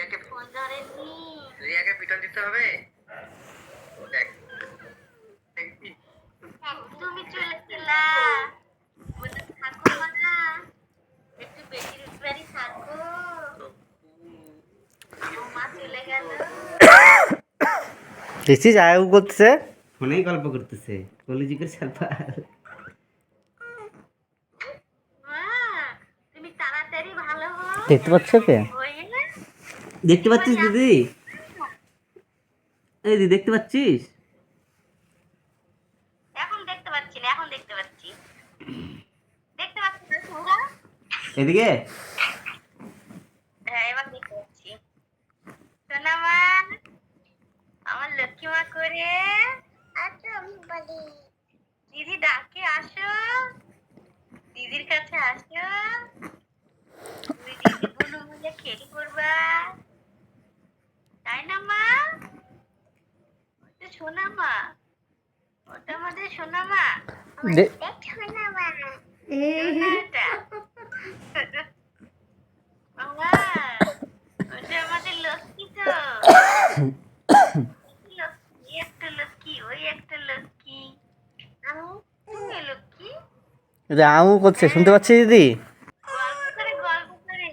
রিয়াকে ফোন ধরেনি। রিয়াকে পিটন দিতে হবে। দেখ তুমি চলে গেলা, বলে থাকো না, একটু বেটির বাড়ি থাকো। মা চলে গেল। দেখছিস আয়ু করতেছে, ফোনেই গল্প করতেছে কলিজিকের সালপাল। মা তুমি তাড়াতাড়ি ভালো হও। দেখতে পাচ্ছ কে? হয়ে না? দেখতে পাচ্ছিস দিদি? এই দিদি দেখতে পাচ্ছিস? এখন দেখতে পাচ্ছি না, এখন দেখতে পাচ্ছি। দেখতে পাচ্ছি না তোমরা? এদিকে হ্যাঁ এবার দেখতে পাচ্ছি। সোনা মা, আমার লক্ষ্মী মা করে আচ্ছা আমি বলি দিদি ডাকে আসো, দিদির কাছে আসো, তুমি দিদি বোন মিলে খেলি করবা, তাই না মা? ওটা সোনা মা, ওটা আমাদের সোনা মা, সোনা মা, সোনাটা। বাবা, ওটা আমাদের লক্ষ্মী তো। লক্ষ্মী, একটা লক্ষ্মী, ওই একটা লক্ষ্মী। তুমি লক্ষ্মী। এটা আমু করছে, শুনতে পাচ্ছিস দিদি? গল্প করে গল্প করে।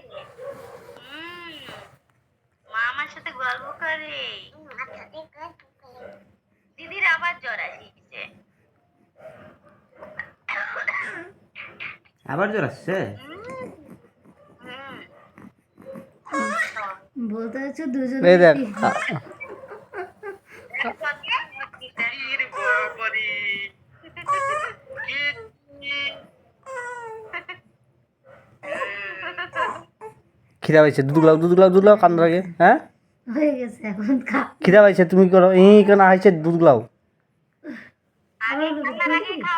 মা আমার সাথে গল্প করে। দিদির আবার জ্বর আসছে। আবার জ্বর আসছে? বলতে হচ্ছে দুজন এই দেখ ইরে বাবারে কি খিদা পাইছে, দুধ গ্লাও কান্দার আগে। হ্যাঁ হয়ে গেছে এখন খা। খিদা পাইছে, তুমি করো এই কেন আইছে দুধ গ্লাও। আগে খাওয়ার আগে খাওয়া